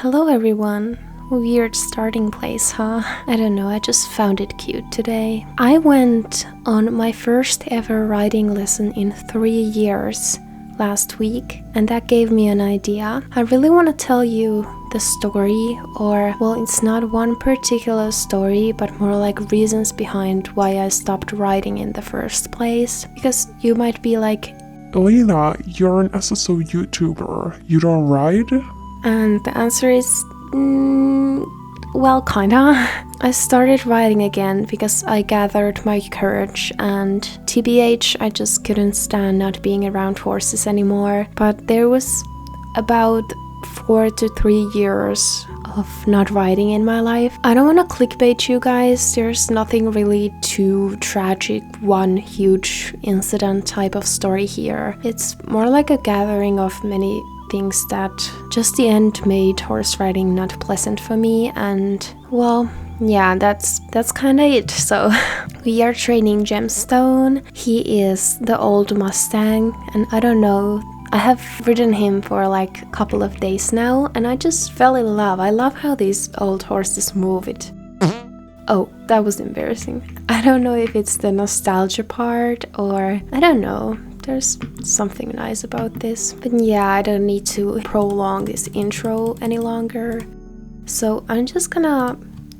Hello everyone. Weird starting place, huh? I don't know, I just found it cute today. I went on my first ever writing lesson in 3 years last week, and that gave me an idea. I really want to tell you the story, or, well, it's not one particular story, but more like reasons behind why I stopped writing in the first place. Because you might be like, Elena, you're an SSO YouTuber. You don't write? and the answer is, well, kinda. I started writing again because I gathered my courage, and TBH, I just couldn't stand not being around horses anymore. But there was about 4 to 3 years of not writing in my life. I don't want to clickbait you guys, there's nothing really too tragic, one huge incident type of story here. It's more like a gathering of many things that just the end made horse riding not pleasant for me, and well, yeah, that's kind of it. So we are training Gemstone. He is the old Mustang, and I don't know, I have ridden him for like a couple of days now, and I just fell in love. I love how these old horses move it. Oh, that was embarrassing. I don't know if it's the nostalgia part, or I don't know. There's something nice about this. But yeah, I don't need to prolong this intro any longer. So I'm just gonna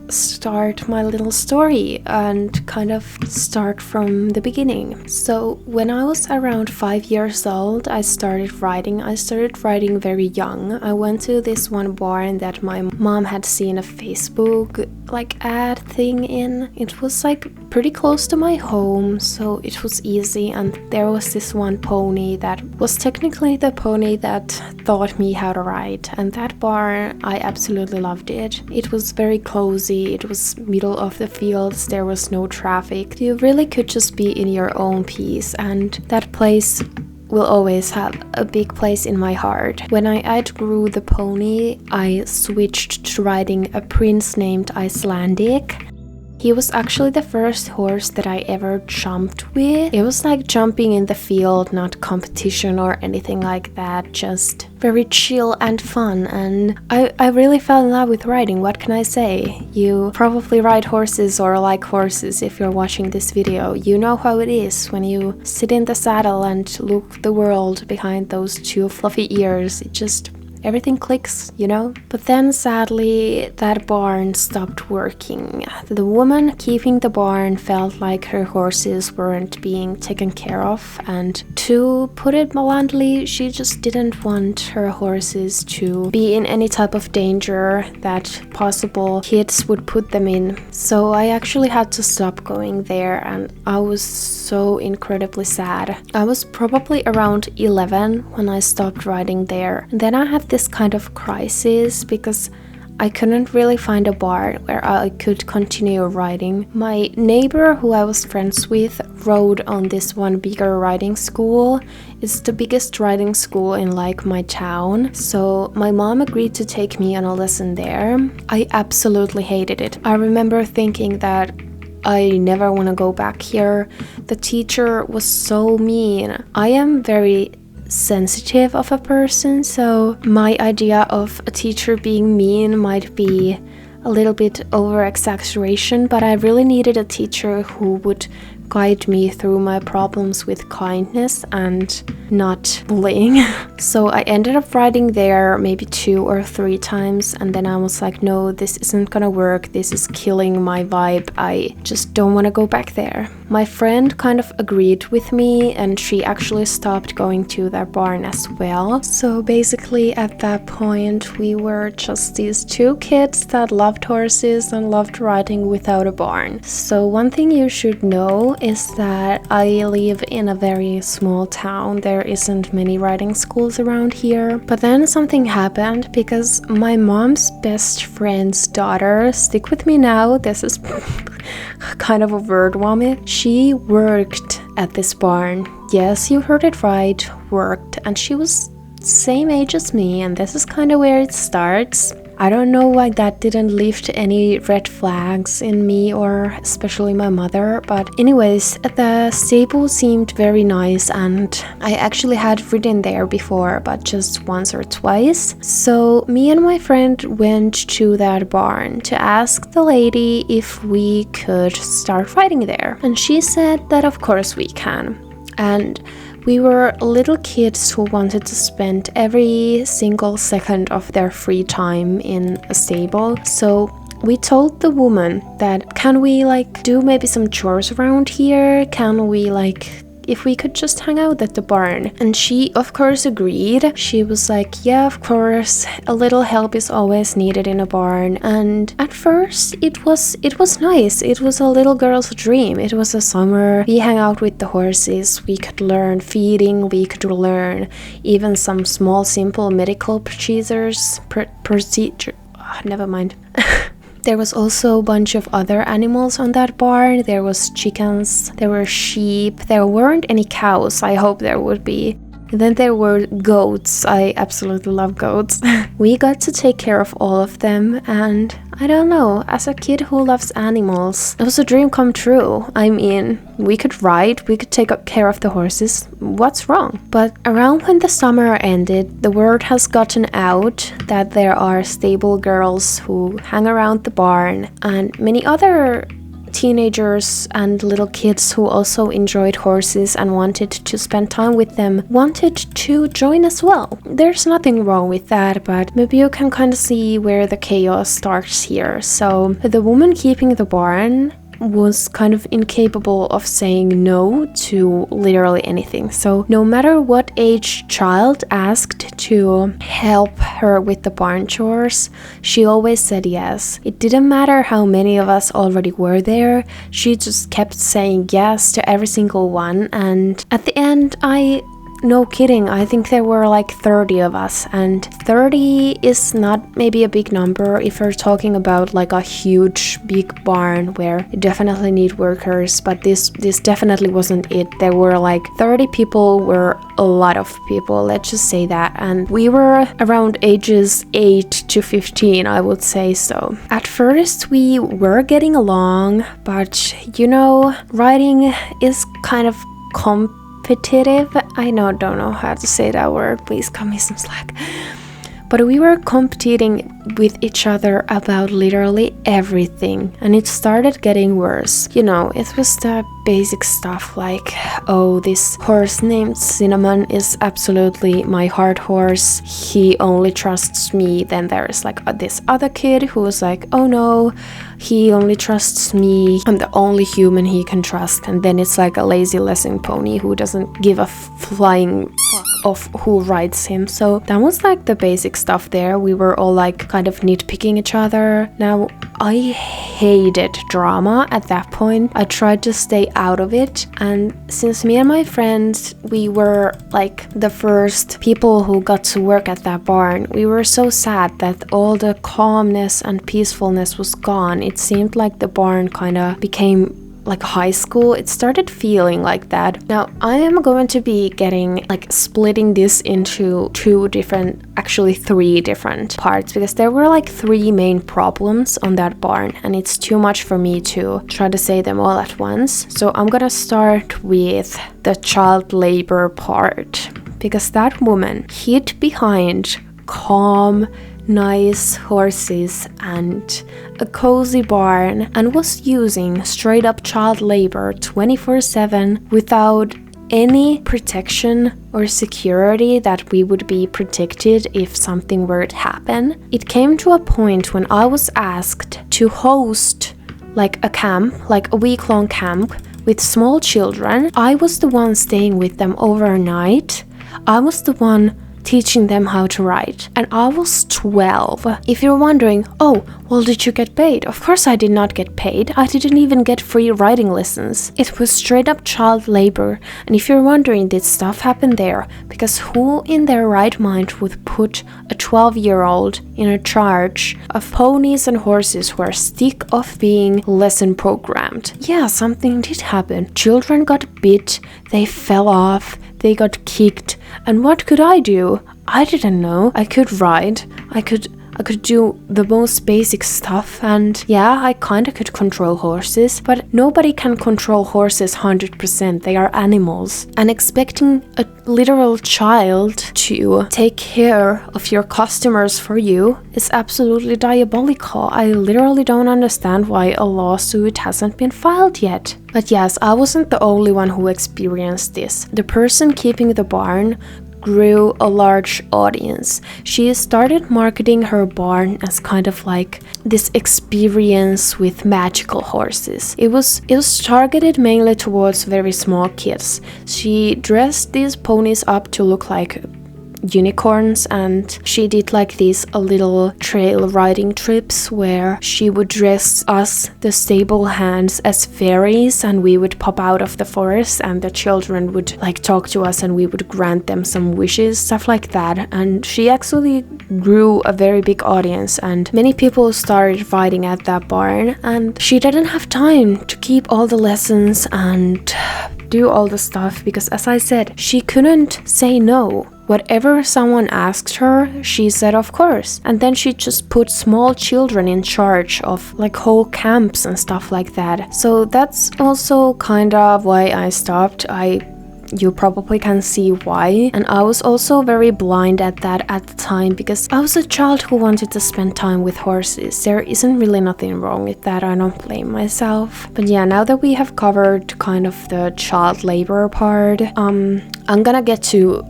start my little story and kind of start from the beginning. So when I was around 5 years old, I started riding. I started riding very young. I went to this one barn that my mom had seen a Facebook like ad thing in. It was like pretty close to my home, so it was easy, and there was this one pony that was technically the pony that taught me how to ride, and that barn, I absolutely loved it. It was very cozy, it was middle of the fields, there was no traffic. You really could just be in your own peace, and that place will always have a big place in my heart. When I outgrew the pony, I switched to riding a prince named Icelandic. He was actually the first horse that I ever jumped with. It was like jumping in the field, not competition or anything like that, just very chill and fun, and I really fell in love with riding. What can I say? You probably ride horses or like horses if you're watching this video. You know how it is when you sit in the saddle and look the world behind those two fluffy ears. It just everything clicks, you know? But then sadly, that barn stopped working. The woman keeping the barn felt like her horses weren't being taken care of, and to put it bluntly, she just didn't want her horses to be in any type of danger that possible kids would put them in. So I actually had to stop going there, and I was so incredibly sad. I was probably around 11 when I stopped riding there. And then I had this kind of crisis because I couldn't really find a barn where I could continue riding. My neighbor who I was friends with rode on this one bigger riding school. It's the biggest riding school in like my town. So my mom agreed to take me on a lesson there. I absolutely hated it. I remember thinking that I never want to go back here. The teacher was so mean. I am very sensitive of a person, so my idea of a teacher being mean might be a little bit over exaggeration, but I really needed a teacher who would guide me through my problems with kindness and not bullying. So I ended up riding there maybe 2 or 3 times, and then I was like, no, this isn't gonna work, this is killing my vibe, I just don't want to go back there. My friend kind of agreed with me, and she actually stopped going to that barn as well. So basically at that point we were just these 2 kids that loved horses and loved riding without a barn. So one thing you should know is that I live in a very small town. There isn't many riding schools around here. But then something happened because my mom's best friend's daughter, stick with me now, this is kind of a word vomit. She worked at this barn. Yes, you heard it right, worked, and she was same age as me, and this is kind of where it starts. I don't know why that didn't lift any red flags in me or especially my mother, but anyways, the stable seemed very nice and I actually had ridden there before, but just once or twice. So me and my friend went to that barn to ask the lady if we could start riding there, and she said that of course we can. And we were little kids who wanted to spend every single second of their free time in a stable. So we told the woman that can we do maybe some chores around here? Can we if we could just hang out at the barn? And she of course agreed. She was like, yeah, of course, a little help is always needed in a barn. And at first it was nice. It was a little girl's dream. It was a summer. We hang out with the horses. We could learn feeding. We could learn even some small simple medical procedure. Never mind. There was also a bunch of other animals on that barn. There was chickens, there were sheep, there weren't any cows. I hope there would be. And then there were goats. I absolutely love goats. We got to take care of all of them, and I don't know, as a kid who loves animals, it was a dream come true. I mean, we could ride, we could take care of the horses. What's wrong? But around when the summer ended, the word has gotten out that there are stable girls who hang around the barn, and many other teenagers and little kids who also enjoyed horses and wanted to spend time with them wanted to join as well. There's nothing wrong with that, but maybe you can kind of see where the chaos starts here. So the woman keeping the barn was kind of incapable of saying no to literally anything. So no matter what age child asked to help her with the barn chores, she always said yes. It didn't matter how many of us already were there, she just kept saying yes to every single one. And at the end, no kidding, I think there were 30 of us, and 30 is not maybe a big number if you're talking about a huge big barn where you definitely need workers, but this definitely wasn't it. There were 30 people were a lot of people, let's just say that, and we were around ages 8 to 15, I would say. So at first we were getting along, but riding is kind of competitive. I don't know how to say that word, please cut me some slack. But we were competing with each other about literally everything, and it started getting worse. It was the basic stuff oh, this horse named Cinnamon is absolutely my heart horse. He only trusts me. Then there's this other kid who was oh no, he only trusts me. I'm the only human he can trust. And then it's a lazy lesson pony who doesn't give a flying fuck of who rides him. So that was the basic stuff there. We were all kind of nitpicking each other. Now, I hated drama at that point. I tried to stay out of it, and since me and my friends, we were the first people who got to work at that barn, we were so sad that all the calmness and peacefulness was gone. It seemed like the barn kind of became high school. It started feeling like that. Now, I am going to be splitting this into three different parts, because there were 3 main problems on that barn, and it's too much for me to try to say them all at once. So I'm gonna start with the child labor part, because that woman hid behind calm, nice horses and a cozy barn and was using straight up child labor 24/7 without any protection or security that we would be protected if something were to happen. It came to a point when I was asked to host a camp, a week-long camp with small children. I was the one staying with them overnight. I was the one teaching them how to write, and I was 12. If you're wondering, oh, well, did you get paid? Of course I did not get paid. I didn't even get free writing lessons. It was straight up child labor. And if you're wondering, did stuff happen there? Because who in their right mind would put a 12-year-old in a charge of ponies and horses who are sick of being lesson programmed? Yeah, something did happen. Children got bit, they fell off, they got kicked, and what could I do? I didn't know. I could ride, I could do the most basic stuff, and yeah, I kinda could control horses, but nobody can control horses 100%. They are animals. And expecting a literal child to take care of your customers for you is absolutely diabolical. I literally don't understand why a lawsuit hasn't been filed yet. But yes, I wasn't the only one who experienced this. The person keeping the barn grew a large audience. She started marketing her barn as kind of like this experience with magical horses. It was targeted mainly towards very small kids. She dressed these ponies up to look like unicorns, and she did like these little trail riding trips where she would dress us, the stable hands, as fairies, and we would pop out of the forest and the children would like talk to us and we would grant them some wishes, stuff like that. And she actually grew a very big audience, and many people started riding at that barn, and she didn't have time to keep all the lessons and do all the stuff because, as I said, she couldn't say no. Whatever someone asked her, she said of course. And then she just put small children in charge of like whole camps and stuff like that. So that's also kind of why I stopped. You probably can see why. And I was also very blind at that at the time because I was a child who wanted to spend time with horses. There isn't really nothing wrong with that. I don't blame myself. But yeah, now that we have covered kind of the child labor part, I'm gonna get to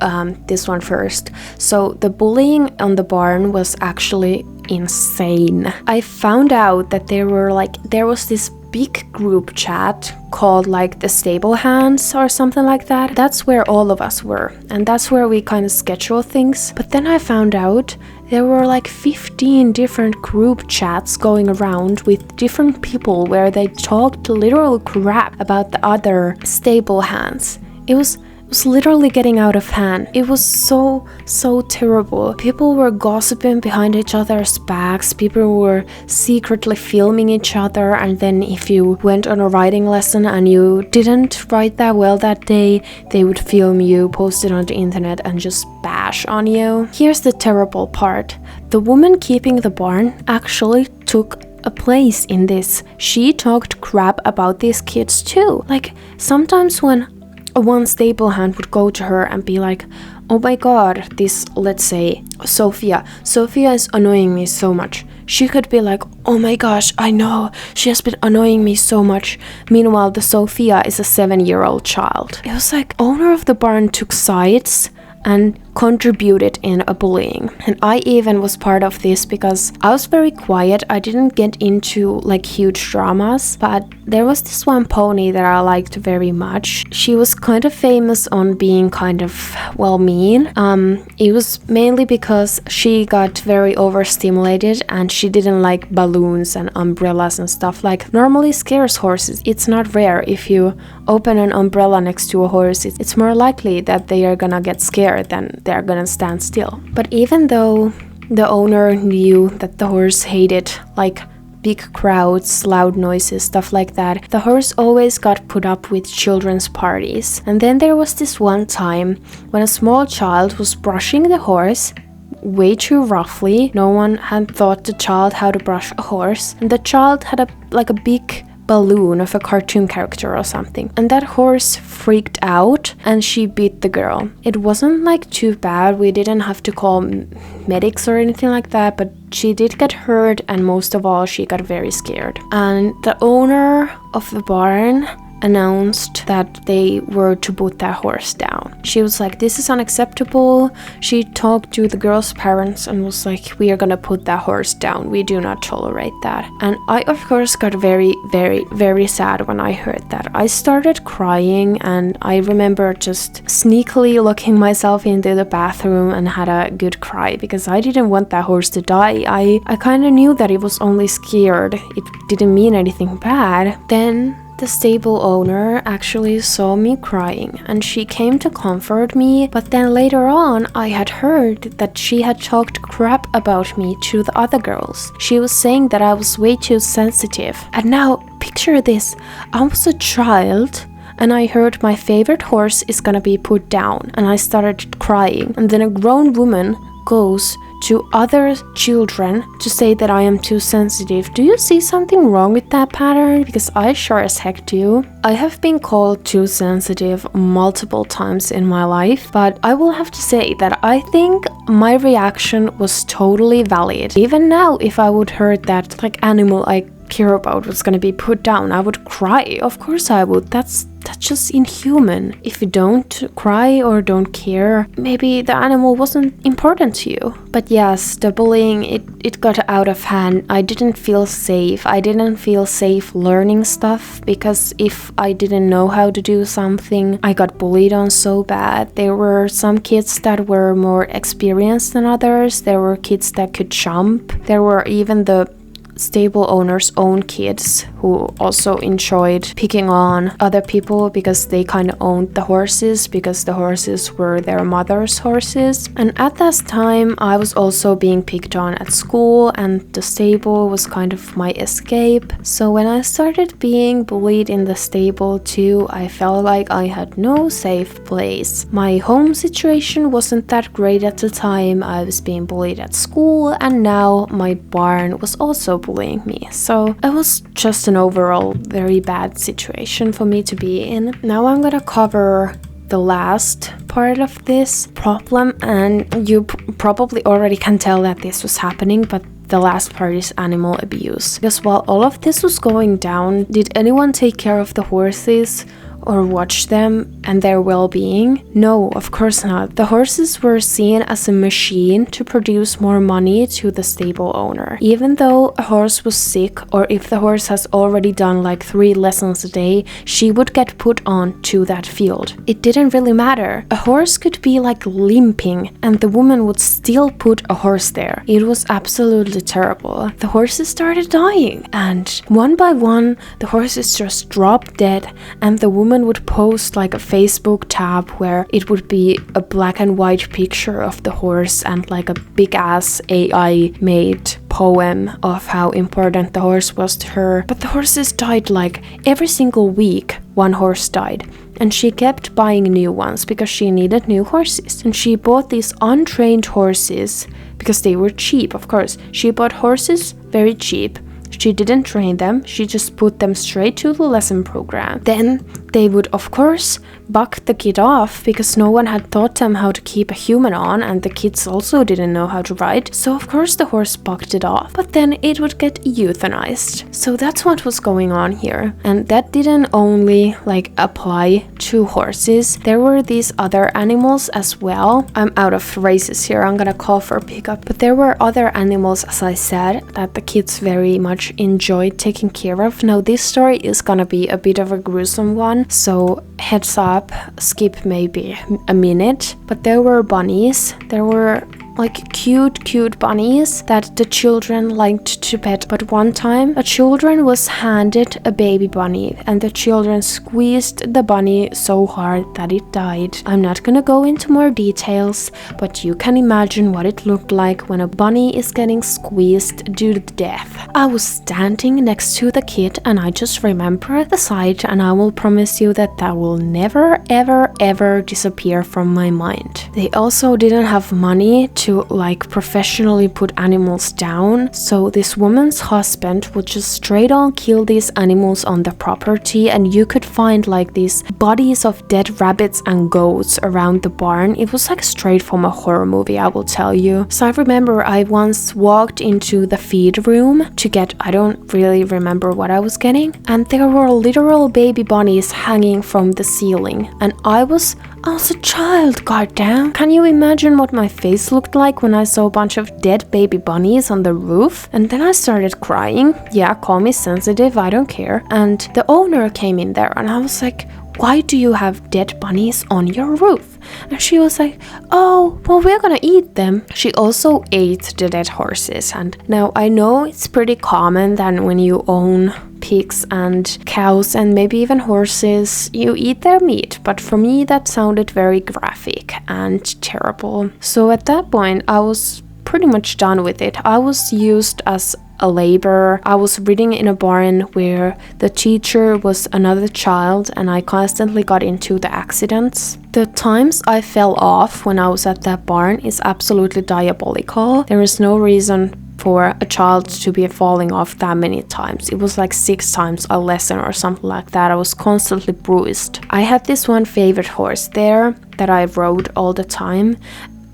this one first. So the bullying on the barn was actually insane. I found out that there was this big group chat called like the stable hands or something like that. That's where all of us were, and that's where we kind of schedule things. But then I found out there were like 15 different group chats going around with different people where they talked literal crap about the other stable hands. It was literally getting out of hand. It was so terrible. People were gossiping behind each other's backs. People were secretly filming each other, and then if you went on a riding lesson and you didn't ride that well that day, they would film you, post it on the internet, and just bash on you. Here's the terrible part. The woman keeping the barn actually took a place in this. She talked crap about these kids too. Like, sometimes when one stable hand would go to her and be like, oh my god, this, let's say, Sophia is annoying me so much. She could be like, oh my gosh, I know, she has been annoying me so much. Meanwhile, the Sophia is a 7-year-old child. It was like owner of the barn took sides and contributed in a bullying. And I even was part of this because I was very quiet. I didn't get into like huge dramas, but there was this one pony that I liked very much. She was kind of famous on being kind of, well, mean. It was mainly because she got very overstimulated and she didn't like balloons and umbrellas and stuff like normally scares horses. It's not rare if you open an umbrella next to a horse. It's more likely that they are gonna get scared than they're gonna stand still. But even though the owner knew that the horse hated like big crowds, loud noises, stuff like that, the horse always got put up with children's parties. And then there was this one time when a small child was brushing the horse way too roughly. No one had taught the child how to brush a horse, and the child had a big balloon of a cartoon character or something, and that horse freaked out and she beat the girl. It wasn't like too bad. We didn't have to call medics or anything like that, but she did get hurt, and most of all she got very scared. And the owner of the barn announced that they were to put that horse down. She was like, this is unacceptable. She talked to the girl's parents and was like, we are gonna put that horse down. We do not tolerate that. And I of course got very, very, very sad when I heard that. I started crying, and I remember just sneakily locking myself into the bathroom and had a good cry because I didn't want that horse to die. I kind of knew that it was only scared. It didn't mean anything bad. Then the stable owner actually saw me crying and she came to comfort me, but then later on I had heard that she had talked crap about me to the other girls. She was saying that I was way too sensitive. And now picture this, I was a child and I heard my favorite horse is gonna be put down, and I started crying, and then a grown woman goes to other children to say that I am too sensitive. Do you see something wrong with that pattern? Because I sure as heck do. I have been called too sensitive multiple times in my life, but I will have to say that I think my reaction was totally valid. Even now, if I would heard that animal I care about was gonna be put down, I would cry. Of course I would. That's just inhuman. If you don't cry or don't care, maybe the animal wasn't important to you. But yes, the bullying, it got out of hand. I didn't feel safe. I didn't feel safe learning stuff, because if I didn't know how to do something, I got bullied on so bad. There were some kids that were more experienced than others. There were kids that could jump. There were even the stable owner's own kids who also enjoyed picking on other people because they kind of owned the horses, because the horses were their mother's horses. And at that time I was also being picked on at school, and the stable was kind of my escape. So when I started being bullied in the stable too, I felt like I had no safe place. My home situation wasn't that great at the time. I was being bullied at school, and now my barn was also bullying me. So it was just an overall very bad situation for me to be in. Now I'm gonna cover the last part of this problem, and you probably already can tell that this was happening, but the last part is animal abuse. Because while all of this was going down, did anyone take care of the horses or watch them and their well-being? No, of course not. The horses were seen as a machine to produce more money to the stable owner. Even though a horse was sick, or if the horse has already done 3 lessons a day, she would get put on to that field. It didn't really matter. A horse could be limping, and the woman would still put a horse there. It was absolutely terrible. The horses started dying, and one by one the horses just dropped dead, and the woman would post a Facebook tab where it would be a black and white picture of the horse and a big ass AI made poem of how important the horse was to her. But the horses died every single week. One horse died, and she kept buying new ones because she needed new horses. And she bought these untrained horses because they were cheap, of course. She bought horses very cheap. She didn't train them, she just put them straight to the lesson program. Then they would, of course, buck the kid off because no one had taught them how to keep a human on, and the kids also didn't know how to ride. So of course the horse bucked it off, but then it would get euthanized. So that's what was going on here. And that didn't only apply to horses. There were these other animals as well. I'm out of phrases here, I'm gonna call for pickup. But there were other animals, as I said, that the kids very much enjoyed taking care of. Now this story is gonna be a bit of a gruesome one, so heads up, skip maybe a minute. But there were bunnies. There were cute bunnies that the children liked to pet. But one time a children was handed a baby bunny, and the children squeezed the bunny so hard that it died. I'm not gonna go into more details, but you can imagine what it looked like when a bunny is getting squeezed due to death. I was standing next to the kid, and I just remember the sight, and I will promise you that will never ever disappear from my mind. They also didn't have money to professionally put animals down, so this woman's husband would just straight on kill these animals on the property, and you could find these bodies of dead rabbits and goats around the barn. It was straight from a horror movie, I will tell you. So I remember I once walked into the feed room to get, I don't really remember what I was getting, and there were literal baby bunnies hanging from the ceiling, and I was a child, goddamn. Can you imagine what my face looked like when I saw a bunch of dead baby bunnies on the roof? And then I started crying. Yeah, call me sensitive, I don't care. And the owner came in there, and I was like, why do you have dead bunnies on your roof? And she was like, oh, well, we're gonna eat them. She also ate the dead horses. And now I know it's pretty common that when you own pigs and cows and maybe even horses, you eat their meat, but for me that sounded very graphic and terrible. So at that point I was pretty much done with it. I was used as a laborer. I was reading in a barn where the teacher was another child, and I constantly got into the accidents. the times I fell off when I was at that barn is absolutely diabolical. There is no reason for a child to be falling off that many times. It was like 6 times a lesson or something like that. I was constantly bruised. I had this one favorite horse there that I rode all the time.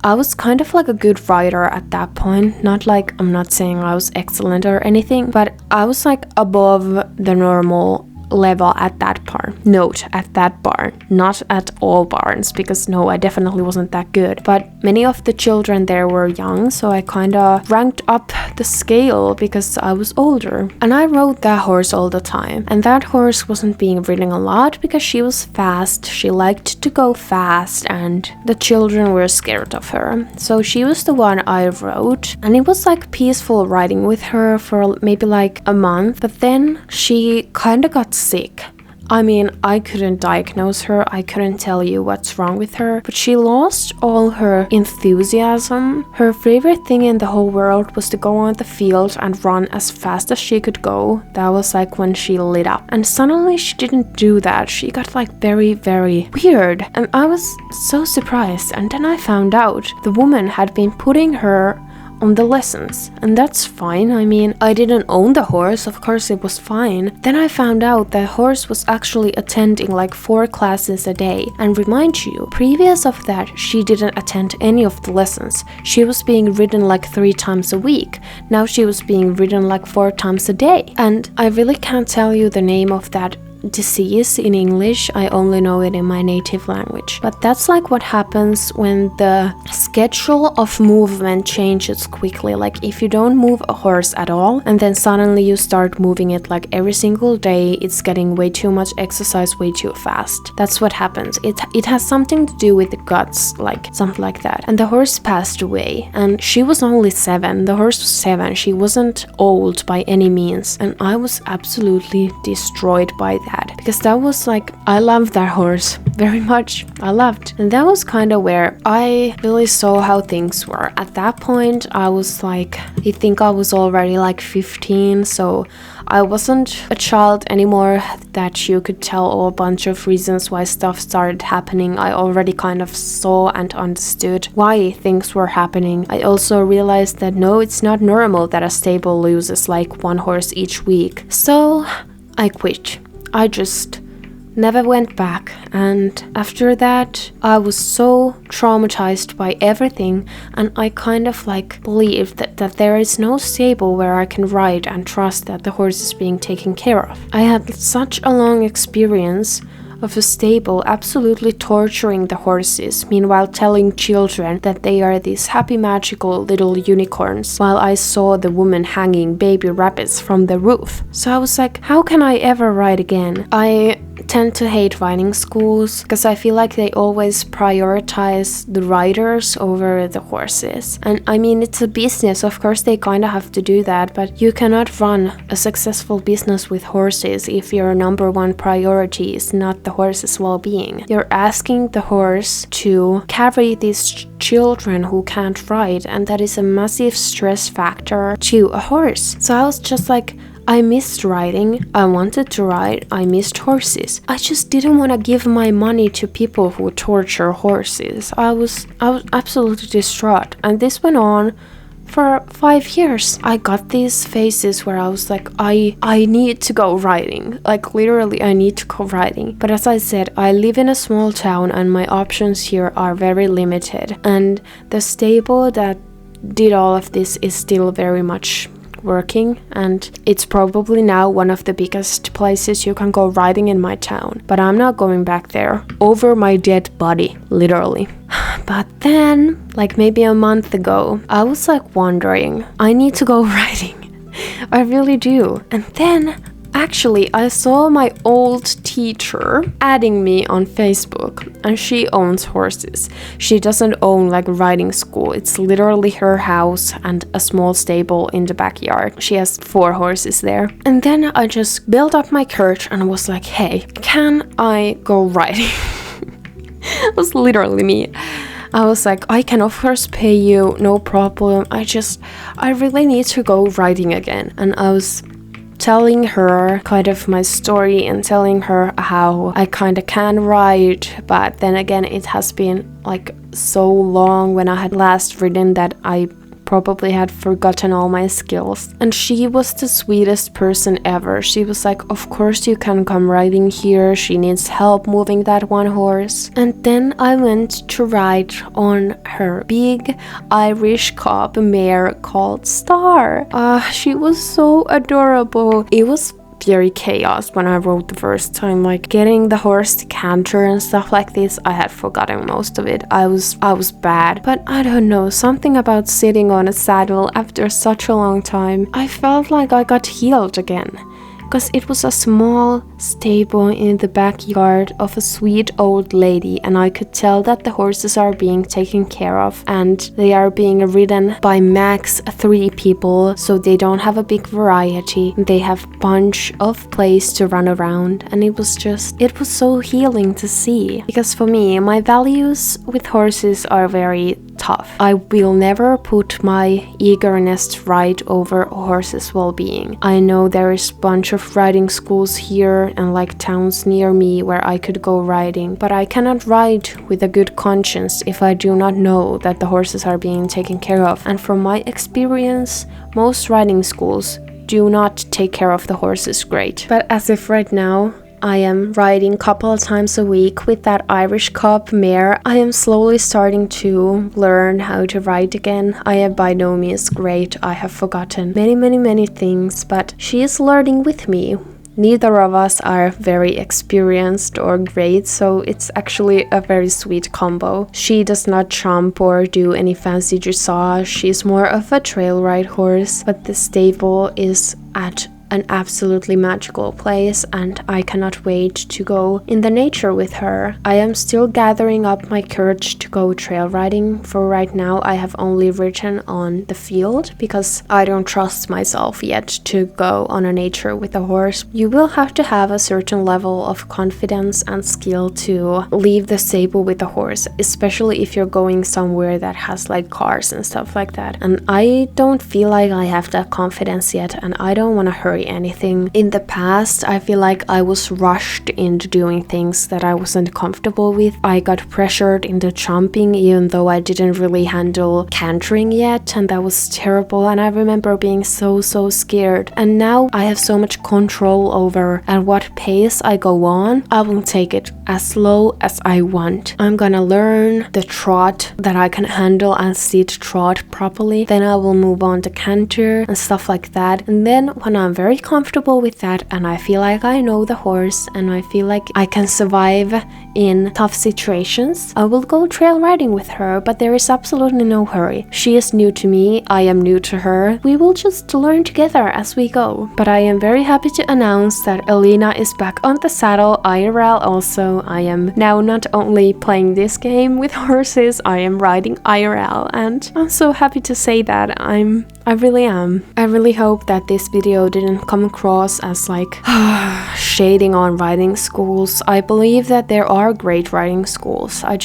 I was kind of like a good rider at that point. Not like, I'm not saying I was excellent or anything, but I was like above the normal level at that barn. Note, at that barn, not at all barns, because no, I definitely wasn't that good. But many of the children there were young, so I kind of ranked up the scale because I was older. And I rode that horse all the time. And that horse wasn't being ridden a lot because she was fast. She liked to go fast and the children were scared of her. So she was the one I rode. And it was like peaceful riding with her for maybe like a month. But then she kind of got sick. I mean, I couldn't diagnose her, I couldn't tell you what's wrong with her, but she lost all her enthusiasm. Her favorite thing in the whole world was to go on the field and run as fast as she could go. That was like when she lit up. And suddenly she didn't do that. She got like very, very weird. And I was so surprised. And then I found out the woman had been putting her on the lessons, and that's fine. I mean, I didn't own the horse, of course it was fine. Then I found out the horse was actually attending like 4 classes a day, and remind you, previous of that she didn't attend any of the lessons. She was being ridden like 3 times a week. Now she was being ridden like 4 times a day, and I really can't tell you the name of that disease in English. I only know it in my native language. But that's like what happens when the schedule of movement changes quickly. Like if you don't move a horse at all and then suddenly you start moving it like every single day, it's getting way too much exercise way too fast. That's what happens. It has something to do with the guts, like something like that. And the horse passed away and she was only 7. The horse was 7. She wasn't old by any means, and I was absolutely destroyed by that. Because that was like, I loved that horse very much. I loved. And that was kind of where I really saw how things were. At that point, I was like, I think I was already like 15, so I wasn't a child anymore that you could tell a bunch of reasons why stuff started happening. I already kind of saw and understood why things were happening. I also realized that no, it's not normal that a stable loses like 1 horse each week. So I quit. I just never went back, and after that I was so traumatized by everything, and I kind of like believed that there is no stable where I can ride and trust that the horse is being taken care of. I had such a long experience of a stable absolutely torturing the horses, meanwhile telling children that they are these happy magical little unicorns, while I saw the woman hanging baby rabbits from the roof. So I was like, how can I ever ride again? I tend to hate riding schools because I feel like they always prioritize the riders over the horses. And I mean, it's a business, of course they kind of have to do that, but you cannot run a successful business with horses if your number one priority is not the horse's well-being. You're asking the horse to carry these children who can't ride, and that is a massive stress factor to a horse. So I was just like, I missed riding, I wanted to ride, I missed horses. I just didn't want to give my money to people who torture horses. I was absolutely distraught, and this went on for 5 years. I got these phases where I was like, I need to go riding. Like literally, I need to go riding. But as I said, I live in a small town and my options here are very limited. And the stable that did all of this is still very much working, and it's probably now one of the biggest places you can go riding in my town. But I'm not going back there over my dead body, literally. But then, like maybe a month ago, I was like wondering, I need to go riding. I really do. And then actually, I saw my old teacher adding me on Facebook, and she owns horses. She doesn't own like a riding school. It's literally her house and a small stable in the backyard. She has 4 horses there. And then I just built up my courage and was like, hey, can I go riding? It was literally me. I was like, I can of course pay you, no problem. I really need to go riding again. And I was telling her kind of my story and telling her how I kind of can ride, but then again it has been like so long when I had last ridden that I probably had forgotten all my skills. And she was the sweetest person ever. She was like, of course you can come riding here, she needs help moving that one horse. And then I went to ride on her big Irish cob mare called Star. She was so adorable. It was very chaos when I rode the first time, like getting the horse to canter and stuff like this. I had forgotten most of it. I was bad, but I don't know, something about sitting on a saddle after such a long time, I felt like I got healed again. Because it was a small stable in the backyard of a sweet old lady, and I could tell that the horses are being taken care of and they are being ridden by max 3 people, so they don't have a big variety. They have a bunch of place to run around, and it was so healing to see. Because for me, my values with horses are very tough. I will never put my eagerness to ride over a horse's well-being. I know there is a bunch of riding schools here and like towns near me where I could go riding, but I cannot ride with a good conscience if I do not know that the horses are being taken care of. And from my experience, most riding schools do not take care of the horses great. But as if right now I am riding a couple of times a week with that Irish cob mare, I am slowly starting to learn how to ride again. I am by no means great. I have forgotten many things, but she is learning with me. Neither of us are very experienced or great, so it's actually a very sweet combo. She does not jump or do any fancy dressage. She's more of a trail ride horse, but the stable is at an absolutely magical place, and I cannot wait to go in the nature with her. I am still gathering up my courage to go trail riding. For right now, I have only ridden on the field because I don't trust myself yet to go on a nature with a horse. You will have to have a certain level of confidence and skill to leave the stable with a horse, especially if you're going somewhere that has like cars and stuff like that. And I don't feel like I have that confidence yet, and I don't want to hurry anything. In the past, I feel like I was rushed into doing things that I wasn't comfortable with. I got pressured into jumping even though I didn't really handle cantering yet, and that was terrible, and I remember being so scared. And now I have so much control over at what pace I go on. I will take it as slow as I want. I'm gonna learn the trot that I can handle and sit trot properly. Then I will move on to canter and stuff like that. And then when I'm very comfortable with that and I feel like I know the horse and I feel like I can survive in tough situations, I will go trail riding with her, but there is absolutely no hurry. She is new to me, I am new to her. We will just learn together as we go. But I am very happy to announce that Elena is back on the saddle IRL also. I am now not only playing this game with horses, I am riding IRL, and I'm so happy to say that. I really am. I really hope that this video didn't come across as like shading on riding schools. I believe that there are great riding schools. I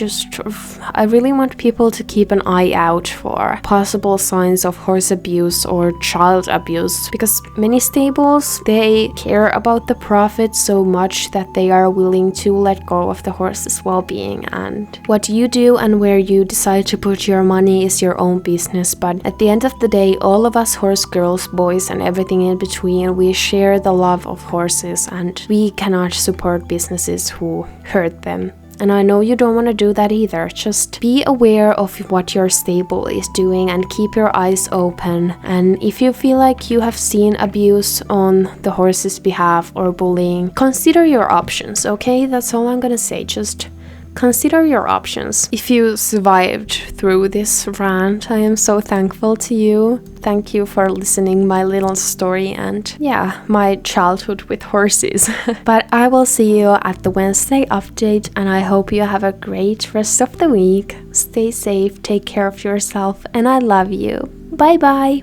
really want people to keep an eye out for possible signs of horse abuse or child abuse, because many stables, they care about the profit so much that they are willing to let go of the horse's well-being. And what you do and where you decide to put your money is your own business, but at the end of the day, all of us horse girls, boys, and everything in between, we share the love of horses, and we cannot support businesses who hurt them. And I know you don't want to do that either. Just be aware of what your stable is doing and keep your eyes open. And if you feel like you have seen abuse on the horse's behalf or bullying, consider your options, okay? That's all I'm gonna say. Just consider your options. If you survived through this rant, I am so thankful to you. Thank you for listening my little story and yeah, my childhood with horses. But I will see you at the Wednesday update, and I hope you have a great rest of the week. Stay safe, take care of yourself, and I love you. Bye bye!